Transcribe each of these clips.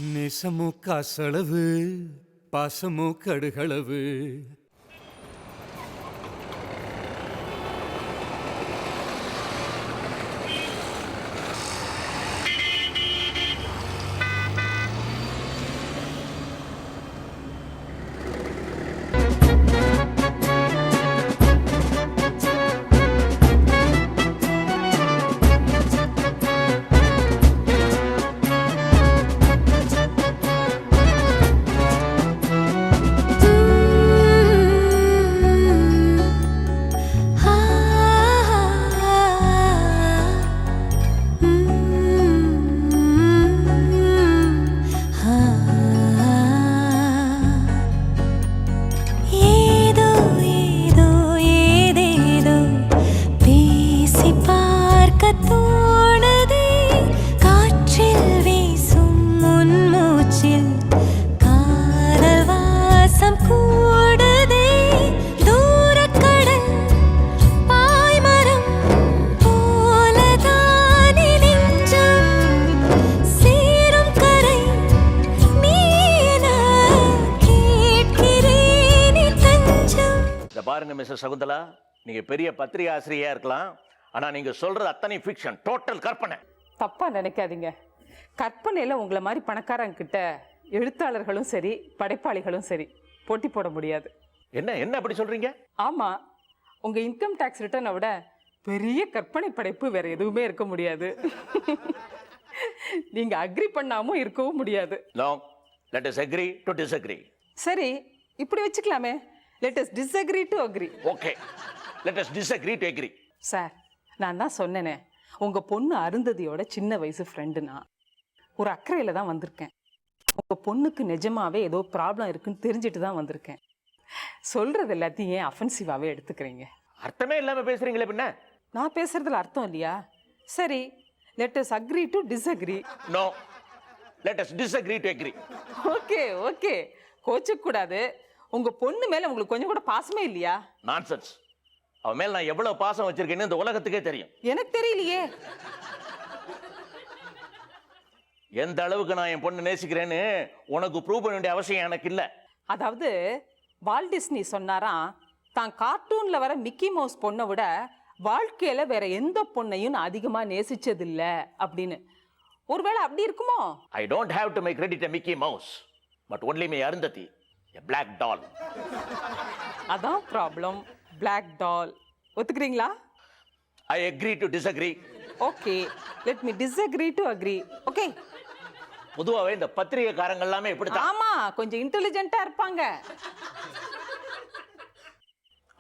நேசமோ காசளவு, பாசமோ கடுகளவு. பாருங்க மிஸ்டர் சகுந்தலா, நீங்க பெரிய பத்திரிகை ஆசிரியா இருக்கலாம், ஆனா நீங்க சொல்றது அத்தனை ஃபிக்ஷன், டோட்டல் கற்பனை. தப்பா நினைக்காதீங்க. கற்பனையில உங்களை மாதிரி பணக்காரங்க கிட்ட எழுத்தாளர்களும் சரி படைப்பாளிகளும் சரி போட்டி போட முடியாது. என்ன என்ன அப்படி சொல்றீங்க? ஆமா, உங்க இன்கம் டாக்ஸ் ரிட்டர்னை விட பெரிய கற்பனை படைப்பு வேற எதுவுமே இருக்க முடியாது. நீங்க அக்ரி பண்ணாம இருக்கவும் முடியாது. No, let us agree to disagree. சரி, இப்படி வச்சுக்கலாமே. Let us disagree to agree. Okay, let us disagree to agree. Sir, நான் தான் சொன்னேனே, உங்க பொண்ணு அருந்ததியோட சின்ன வயசு ஃப்ரெண்டுனா ஒரு அக்கறையில தான் வந்திருக்கேன். உங்க பொண்ணுக்கு நிஜமாவே ஏதோ ப்ராப்ளம் இருக்குன்னு தெரிஞ்சுட்டு தான் வந்திருக்கேன். சொல்றது எல்லாத்தையும் ஏன் அஃபென்சிவாவே எடுத்துக்கிறீங்க? அர்த்தமே இல்லாம பேசுறீங்களே பின்ன. நான் பேசுறதுல அர்த்தம் இல்லையா? சரி, let us agree to disagree. No, let us disagree to agree. Okay okay, கோச்ச கூடாது. உங்க பொண்ணு மேல உங்களுக்கு கொஞ்சம் கூட பாசமே இல்லையா? நான்சென்ஸ். அவ மேல நான் எவ்வளவு பாசம் வச்சிருக்கேன்னு இந்த உலகத்துக்கே தெரியும். எனக்கு தெரியலையே. எந்த அளவுக்கு நான் என் பொண்ணு நேசிக்கிறேன்னு உனக்கு ப்ரூவ் பண்ண வேண்டிய அவசியம் எனக்கு இல்ல. அதாவது வால்ட் டிஸ்னி சொன்னாராம், தான் கார்ட்டூன்ல வர மிக்கி மவுஸ் பொண்ணை விட வாழ்க்கையில வேற எந்த பொண்ணையும் நான் அதிகமா நேசிச்சதில்ல அப்படின்னு. ஒருவேளை அப்படி இருக்குமோ? I don't have to make credit a Mickey Mouse, but only my Arundhati, a black doll. அதான் ப்ராப்ளம், பிளாக் டால். ஒத்துக்கிறீங்களா? I agree to disagree. Okay, let me disagree to agree. Okay. பொதுவாவே இந்த பத்திரிகைக்காரங்க எல்லாமே இப்படித்தான். ஆமா, கொஞ்சம் இன்டெலிஜென்ட்டா இருப்பாங்க.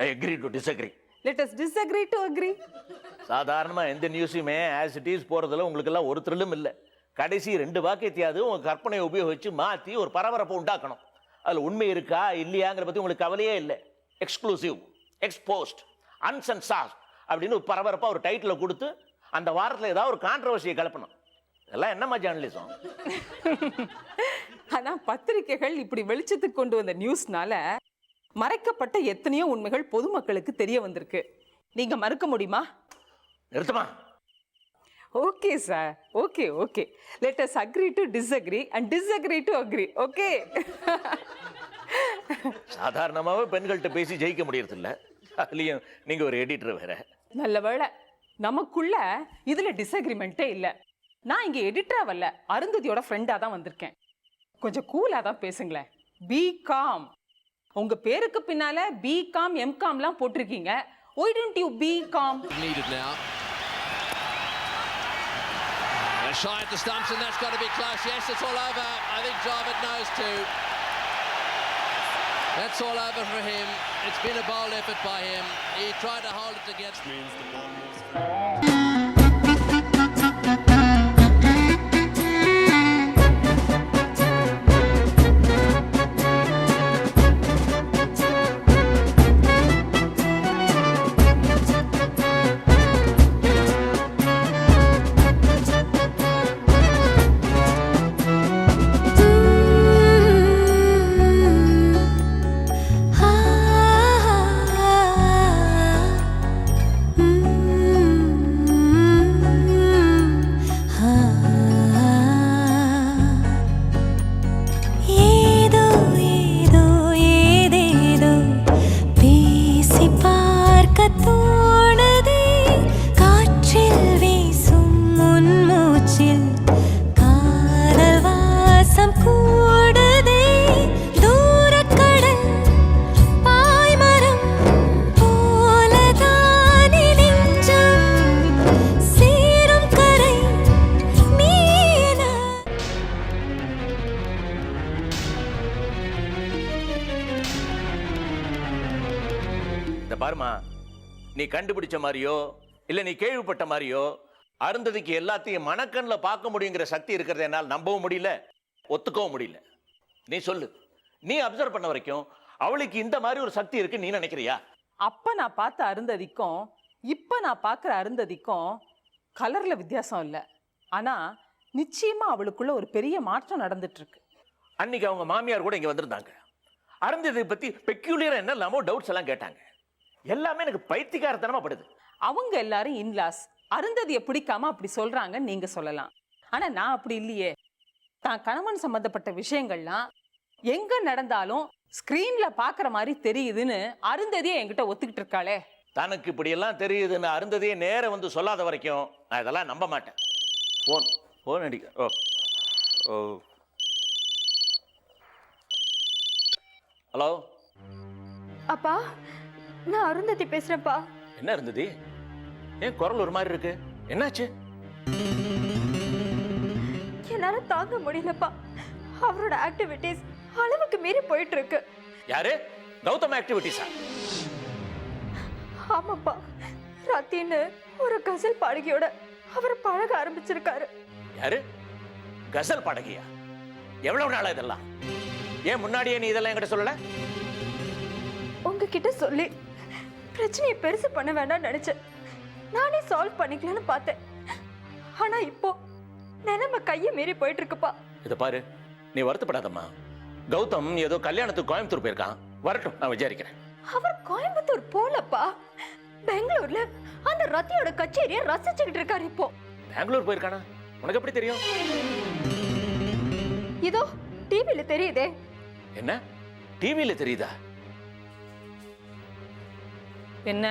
I agree to disagree. Let us disagree to agree. சாதாரணமா எந்த நியூஸுமே as it is போறதுல உங்களுக்கு எல்லாம் ஒரு த்ரில்லும் இல்லை. கடைசி 2 வாக்கியத்தையாவது உங்க கற்பனையை உபயோகிச்சு மாத்தி ஒரு பரபரப்பை உண்டாக்கணும். அதுல உண்மை இருக்கா இல்லையாங்கிற பத்தி உங்களுக்கு கவலையே இல்லை. எக்ஸ்க்ளூசிவ், எக்ஸ்போஸ்ட், அன்சென்சார்ட் அப்படின்னு ஒரு பரபரப்பா ஒரு டைட்டில கொடுத்து அந்த வாரத்தில் ஏதாவது ஒரு கான்ட்ரவர்சியை கிளப்பணும். இதெல்லாம் என்னமா ஜேர்னலிசம்? ஆனா பத்திரிகைகள் இப்படி வெளிச்சத்துக்கு கொண்டு வந்த நியூஸ்னால மறைக்கப்பட்ட எத்தனையோ உண்மைகள் பொதுமக்களுக்கு தெரிய வந்திருக்கு. நீங்க மறுக்க முடியுமா? நிறுத்தமா? Okay sir, okay okay. Let us agree to disagree and disagree to agree. Okay. சாதாரணமாவே பெண்கள்கிட்ட பேசி ஜெயிக்க முடியறது இல்ல. அதுலயும் நீங்க ஒரு எடிட்டர் வேற. நல்ல வேளை நமக்குள்ள இதுல டிஸ்அக்ரிமெண்ட்டே இல்ல. நான் இங்க எடிட்டரா வரல, அருந்ததியோட ஃப்ரெண்டா தான் வந்திருக்கேன். கொஞ்சம் கூலா தான் பேசுங்களேன். B com. உங்க பேருக்கு பின்னால பி காம் எம் காம்லாம் போட்டிருக்கீங்க. Why don't you be calm? Needed now. And shy at the stumps, and that's got to be close. Yes, it's all over. I think Jarvid knows too. That's all over for him. It's been a bold effort by him. He tried to hold it together. பாருமா, நீ கண்டுபிடிச்ச மாதிரியோ இல்ல நீ கேள்விப்பட்ட மாதிரியோ அருந்ததிக்கு எல்லாத்தையும் மனக்கண்ணில் பார்க்க முடியுங்கிற சக்தி இருக்கிறத என்னால் நம்பவும் முடியல, ஒத்துக்கவும் முடியல. நீ சொல்லு, நீ அப்சர்வ் பண்ண வரைக்கும் அவளுக்கு இந்த மாதிரி ஒரு சக்தி இருக்கு நீ நினைக்கிறியா? அப்ப நான் பார்த்த அருந்ததிக்கும் இப்ப நான் பார்க்குற அருந்ததிக்கும் கலர்ல வித்தியாசம் இல்லை. ஆனா நிச்சயமா அவளுக்குள்ள ஒரு பெரிய மாற்றம் நடந்துட்டு இருக்கு. அன்னைக்கு அவங்க மாமியார் கூட இங்க வந்திருந்தாங்க. அருந்ததி பத்தி பெக்யூலியரா என்ன இல்லாமோ டவுட்ஸ் எல்லாம் கேட்டாங்க. எல்லாமே எனக்கு பைத்தியக்காரத்தனமா படுது. அவங்க எல்லாரும் இன்லாஸ் அருந்ததியை பிடிக்காம அப்படி சொல்றாங்கன்னு நீங்க சொல்லலாம். ஆனா நான் அப்படி இல்லையே. தான் கணவன் சம்பந்தப்பட்ட விஷயங்கள்லாம் எங்க நடந்தாலும் ஸ்கிரீன்ல பாக்குற மாதிரி தெரியுதுன்னு அருந்ததியை என்கிட்ட ஒத்துக்கிட்டு இருக்காளே. தனக்கு இப்படி எல்லாம் தெரியுதுன்னு அருந்ததியே நேர வந்து சொல்லாத வரைக்கும் நான் இதெல்லாம் நம்ப மாட்டேன். போன் அடிக்க. ஓ ஓ ஹலோ அப்பா, நான் அருந்ததி பேசுறேன்ப்பா. என்ன இருந்தது? ஏன் குரல் ஒரு மாதிரி இருக்கு? என்னாச்சு? என்னால தாங்க முடியலப்பா. அவரோட ஆக்டிவிட்டிஸ் அளவுக்கு மீறி போயிட்டு இருக்கு. யாரு? கௌதம் ஆக்டிவிட்டிஸா? ஆமாப்பா, ரத்தின்னு ஒரு கசல் பாடகியோட அவர் பழக ஆரம்பிச்சிருக்காரு. யாரு? கசல் பாடகியா? எவ்வளவு நாளா இதெல்லாம்? ஏன் முன்னாடியே நீ இதெல்லாம் என்கிட்ட சொல்லல? உங்ககிட்ட சொல்லி பிரச்சனையை பெருசு பண்ண வேண்டாம்னு நினைச்சேன். நானே சால்வ் பண்ணிக்கலாம்னு பார்த்தேன். ஆனா இப்போ நிலைமை கையை மீறி போயிட்டு இருக்குப்பா. இத பாரு, நீ வருத்தப்படாதம்மா. கௌதம் ஏதோ கல்யாணத்துக்கு கோயம்புத்தூர் போயிருக்கான். வரட்டும், நான் விசாரிக்கிறேன். அவர் கோயம்புத்தூர் போலப்பா, பெங்களூர்ல அந்த ரத்தியோட கச்சேரியை ரசிச்சுக்கிட்டு இருக்காரு இப்போ. பெங்களூர் போயிருக்கானா? உனக்கு எப்படி தெரியும்? இதோ டிவில தெரியுதே. என்ன டிவியில தெரியுதா? என்ன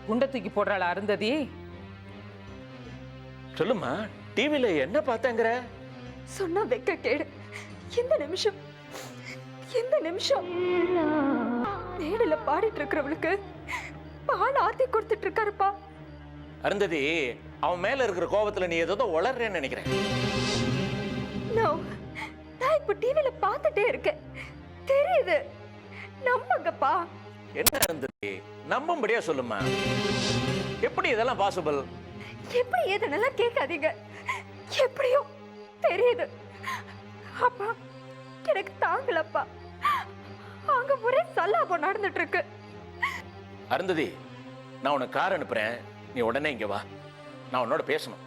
குண்டை தூக்கி போடுறாளா அருந்ததி? சொல்லுமா, டிவியில என்ன பார்த்தேங்கிற? சொன்னா வெக்க கேடு. எந்த நிமிஷம் மேடல பாடிட்டு இருக்கிறவளுக்கு பால் ஆத்தி கொடுத்துட்டு இருக்காருப்பா. அருந்ததி, அவன் மேல இருக்கிற கோபத்துல நீ ஏதோ உளறேன்னு நினைக்கிறேன். நோ, நான் இப்ப டிவில பார்த்துட்டே இருக்கேன். தெரியுது, நம்புங்கப்பா. என்ன அருந்ததி, நம்பும்படியா சொல்லுமா. எப்படி இதெல்லாம் பாசிபிள்? எப்படி ஏதனெல்லாம் கேட்காதீங்க. எப்படியோ தெரியுது. அப்பா, எனக்கு தாங்கலப்பா. அங்க ஒரே சல்லாபம் நடந்துட்டு இருக்கு. அருந்ததி, நான் உனக்கு கார் அனுப்புறேன். நீ உடனே இங்க வா, நான் உன்னோட பேசணும்.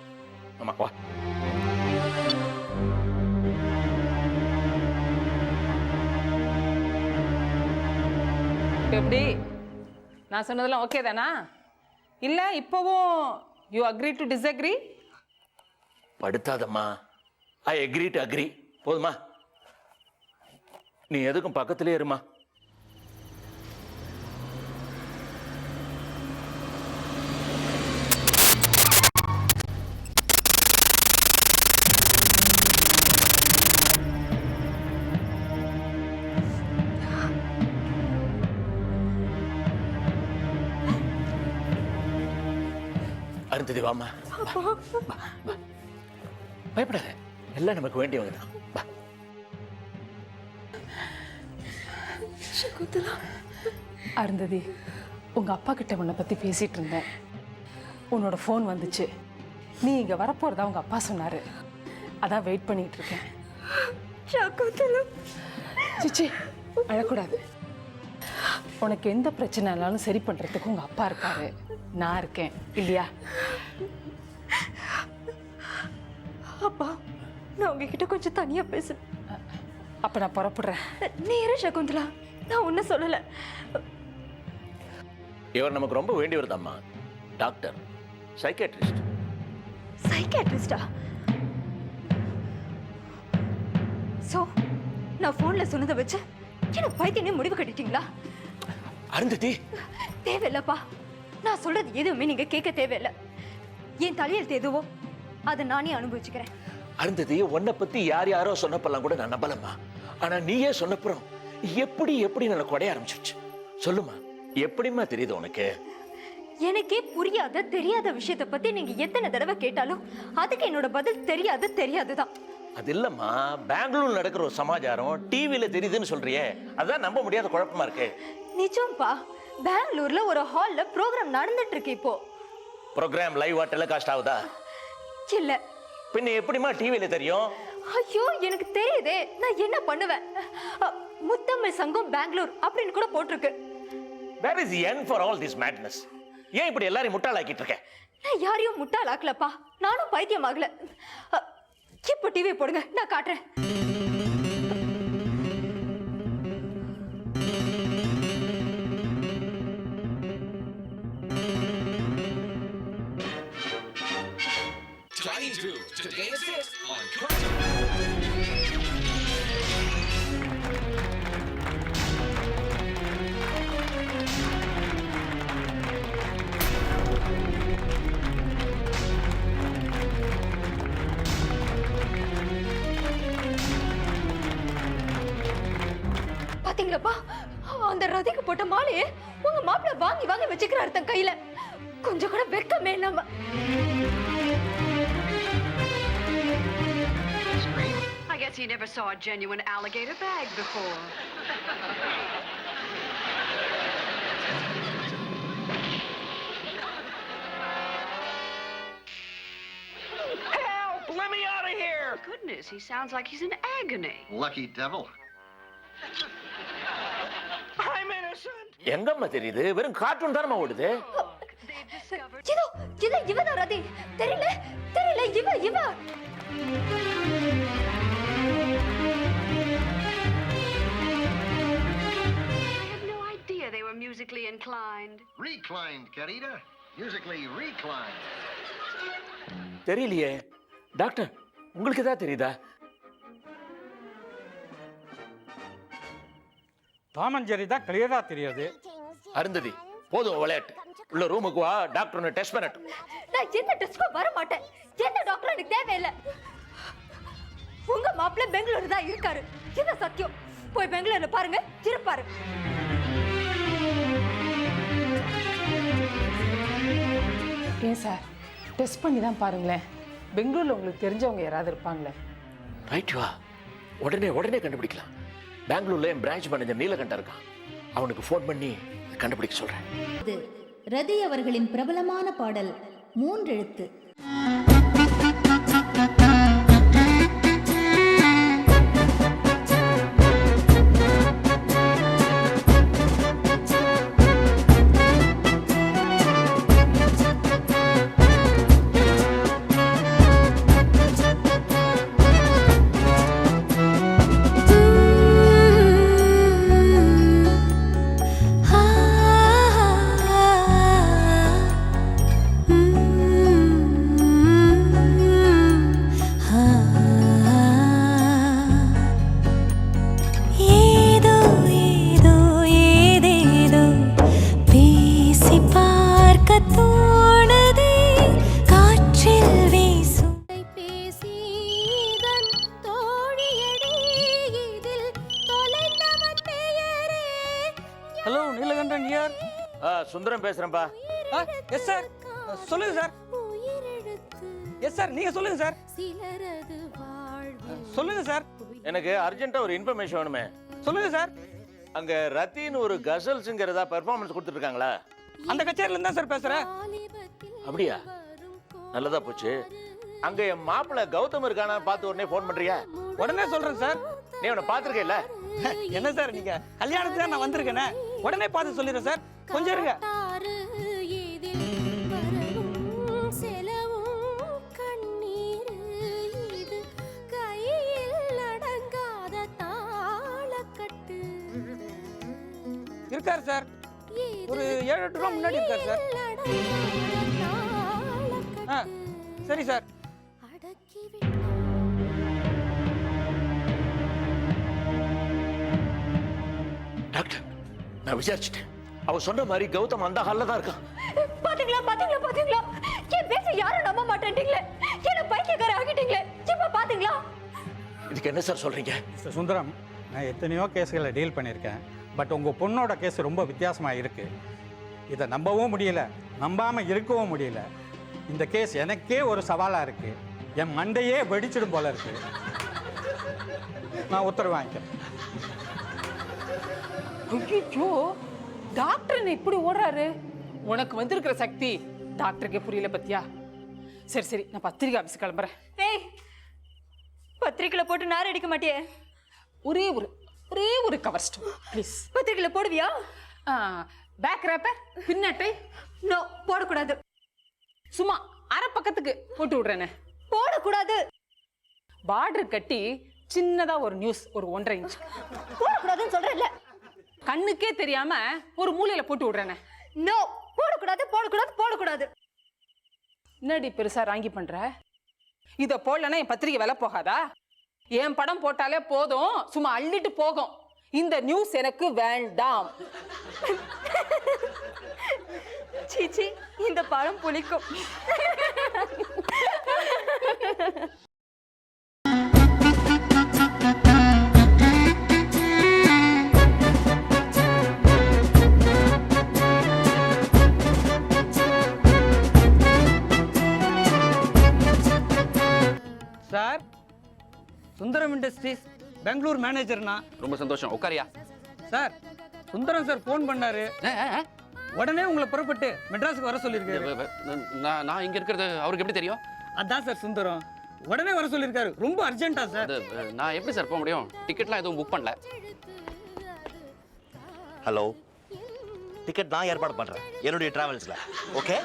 ஆமா, வா. எப்படி? நான் சொன்னதெல்லாம் ஓகே தானா? இல்ல இப்பவும் யூ அக்ரி டு டிஸ்அக்ரி? படுத்தாதம்மா. I agree to agree. போதுமா? நீ எதுக்கும் பக்கத்திலே இருமா. அருந்ததி, வாமா. பயப்படாத, எல்லாம் நமக்கு வேண்டியவங்க தான். வா. அருந்ததி, உங்க அப்பா கிட்ட உன்னை பத்தி பேசிட்டு இருந்தேன். உன்னோட ஃபோன் வந்துச்சு. நீ இங்க வரப்போறதா உங்க அப்பா சொன்னாரு. அதான் வெயிட் பண்ணிட்டு இருக்கேன். சிச்சி, அழக்கூடாது. உனக்கு எந்த பிரச்சனைனாலும் சரி பண்றதுக்கு உங்க அப்பா இருக்காரு, நான் இருக்கேன் இல்லையா? அப்பா, நான் உங்ககிட்ட கொஞ்சம் தனியா பேசுறேன். அப்ப நான் புறப்படுறேன். நேர சகுந்தலா, நான் ஒன்ன சொல்லல. இவர் நமக்கு ரொம்ப வேண்டியவர் தான்மா. Doctor, psychiatrist. சைக்காட்ரிஸ்டா? சோ நான் போன்ல சொன்னதை வச்சு எனக்கு பைத்தியமே முடிவு கட்டிட்டீங்களா? அருந்ததி, தேவையில்லப்பா. நான் சொல்றது எதுவுமே நீங்க கேட்க தேவையில்லை. என் தலையெழுத்து எதுவோ அதை நானே அனுபவிச்சுக்கிறேன். அருந்ததி, உன்னை பத்தி யார் யாரோ சொன்னப்பெல்லாம் கூட நான் நம்பலம்மா. ஆனா நீயே சொன்னப்புறம் எப்படி எனக்கு கொடைய ஆரம்பிச்சிருச்சு. சொல்லுமா, எப்படிமா தெரியுது உனக்கு? எனக்கே புரியாத தெரியாத விஷயத்த பத்தி நீங்க எத்தனை தடவை கேட்டாலும் அதுக்கு என்னோட பதில் தெரியாதுதான். அது இல்லம்மா, பெங்களூர் நடக்கிற ஒரு சமாச்சாரம் டிவியில தெரியுதுன்னு சொல்றியே, அதான் நம்ப முடியாத குழப்பமா இருக்கு. நிஜம்பா, பெங்களூர்ல ஒரு ஹால்ல ப்ரோக்ராம் நடந்துட்டு இருக்கு இப்போ. ப்ரோக்ராம் லைவா டெலிகாஸ்ட் ஆகுதா? இல்ல. பின்ன எப்படிமா டிவில தெரியும்? ஐயோ எனக்கு தெரியுதே, நான் என்ன பண்ணுவேன்? முத்தமிழ் சங்கம் பெங்களூர் அப்படின்னு கூட போட்டிருக்கு. Where is the end for all this madness? ஏன் இப்படி எல்லாரையும் முட்டாளாக்கிட்டு இருக்க? நான் யாரையும் முட்டாளாக்கலப்பா, நானும் பைத்தியம் ஆகல. இப்போ டிவி போடுங்க, நான் காட்டுறேன். Johnny Drew, today assist on பாத்தீங்களாப்பா, அந்த ரதிக்கு போட்ட மாலையை உங்க மாப்பிள்ள வாங்கி வாங்கி வச்சுக்கிறாரு தன் கையில. கொஞ்சம் கூட வெக்கமே இல்லாம. I guess he never saw a genuine alligator bag before. Help! Let me out of here! Goodness, he sounds like he's in agony. Lucky devil. I'm innocent. எங்கம்மா தெரியுது? வெறும் கார்ட்டூன் தானமா ஓடுது. They've discovered. இதோ இவதான் ரதி. தெரியல இவ. I had no idea they were musically inclined. Reclined, querida. Musically reclined. தெரியலையே. டாக்டர், உங்களுக்கு ஏதாவது தெரியுதா? டாம் அண்ட் ஜெர்ரி தான் கிளியரா தெரியாது. அருந்ததி, போதும் விளையாட்டு. உள்ள ரூமுக்கு வா, டாக்டர் உன்னை டெஸ்ட் பண்ணட்டும். நான் எந்த டெஸ்ட்க்கும் வர மாட்டேன். எந்த டாக்டர் எனக்கு தேவையில்லை. உங்க மாப்பிள்ளை பெங்களூர் தான் இருக்காரு, இது சத்தியம். போய் பெங்களூர்ல பாருங்க, இருப்பாரு. ஏன் சார், டெஸ்ட் பண்ணி தான் பாருங்களேன். பெங்களூர்ல உங்களுக்கு தெரிஞ்சவங்க யாராவது இருப்பாங்களே. ரைட் வா, உடனே கண்டுபிடிக்கலாம். பெங்களூர்ல என் பிரான்ச் மேனேஜர் நீலகண்டன் இருக்கான், அவனுக்கு ஃபோன் பண்ணி கண்டுபிடிக்க சொல்றேன். ரதி அவர்களின் பிரபலமான பாடல் 3 எழுத்து. Hello Neelakantan here. சுந்தரம் பேசுறேன்ப்பா. எஸ் சார், சொல்லுங்க சார். எஸ் சார், நீங்க சொல்லுங்க சார். சொல்லுங்க சார். எனக்கு அர்ஜென்ட்டா ஒரு இன்ஃபர்மேஷன் வேணுமே. சொல்லுங்க சார். அங்க ரத்தின்னு ஒரு கசல் சிங்கர் ஏதாவது பெர்ஃபார்மன்ஸ் கொடுத்துட்டு இருக்காங்களா? அந்த கச்சேரியில இருந்தா சார் பேசுறேன். அப்படியா? நல்லதா போச்சு. அங்க என் மாப்பிள்ள கௌதம் இருக்கானா பார்த்து உடனே ஃபோன் பண்றியா? உடனே சொல்றேன் சார். நீ அவனை பார்த்திருக்க இல்ல? என்ன சார் நீங்க கல்யாணத்துக்கு தான் நான் வந்திருக்கேனே, உடனே பார்த்து சொல்லிடுறேன் சார். கொஞ்சம் இருங்க. இருக்காரு சார், ஒரு 7-8 ரூபா முன்னாடி இருக்காரு சார். சரி சார். டாக்டர், நான் விசாரிச்சுட்டேன். அவ சொன்ன மாதிரி கௌதம் அந்த ஹால்ல தான் இருக்கான். பாத்தீங்களா? என் பேச்ச யாரும் நம்ப மாட்டேன்றீங்களே, என்ன பைத்தியக்கார ஆகிட்டீங்களே. இப்ப பாத்தீங்களா? இதுக்கு என்ன சார் சொல்றீங்க? மிஸ்டர் சுந்தரம், நான் எத்தனையோ கேஸ்களை டீல் பண்ணியிருக்கேன். பட் உங்கள் பொண்ணோட கேஸ் ரொம்ப வித்தியாசமாக இருக்குது. இதை நம்பவும் முடியல, நம்பாமல் இருக்கவும் முடியல. இந்த கேஸ் எனக்கே ஒரு சவாலாக இருக்குது. என் மண்டையே வெடிச்சிடும் போல இருக்குது. நான் உத்தரவு வாங்கிக்கிறேன். ஐயோ, டாக்டர் என்ன இப்படி ஓடுறாரு? உனக்கு வந்திருக்கிற சக்தி டாக்டருக்கே புரியல பத்தியா? சரி சரி, நான் பத்திரிகை ஆஃபீஸ் கிளம்புறேன். ஏய், பத்திரிக்கையில போட்டு நார் அடிக்க மாட்டியே? ஒரே ஒரு கவர் ஸ்டோரி ப்ளீஸ். பத்திரிக்கையில போடுவியா? பேக் ரேப்பர், பின்னட்டை. நோ, போடக்கூடாது. சும்மா அரை பக்கத்துக்கு போட்டு விடுறேனே. போடக்கூடாது. பார்டர் கட்டி சின்னதா ஒரு நியூஸ், ஒரு 1.5 இன்ச். போடக்கூடாதுன்னு சொல்றேன்ல. கண்ணுக்கே தெரியாம ஒரு மூலையில போட்டு விடுறேனே. நோ, போடக்கூடாது போடக்கூடாது போடக்கூடாது. என்னடி பெருசா ராங்கி பண்ற? இத போடலன்னா என் பத்திரிகை விலை போகாதா? என் படம் போட்டாலே போதும், சும்மா அள்ளிட்டு போகும். இந்த நியூஸ் எனக்கு வேண்டாம். சீச்சி, இந்த பழம் புளிக்கும். சார், சுந்தரம் இண்டஸ்ட்ரீஸ் பெங்களூர் மேனேஜர்னா. ரொம்ப சந்தோஷம், உட்காரியா. சார், சுந்தரம் சார் ஃபோன் பண்ணாரு, உடனே உங்களை புறப்பட்டு மெட்ராஸுக்கு வர சொல்லியிருக்காரு. நான் இங்க இருக்கிறது அவருக்கு எப்படி தெரியும்? அதான் சார் சுந்தரம் உடனே வர சொல்லியிருக்காரு. ரொம்ப அர்ஜென்ட்டா சார்? நான் எப்படி சார் போக முடியும்? டிக்கெட்லாம் எதுவும் புக் பண்ணல. ஹலோ, டிக்கெட் நான் ஏற்பாடு பண்றேன் என்னுடைய டிராவல்ஸ்ல. ஓகே.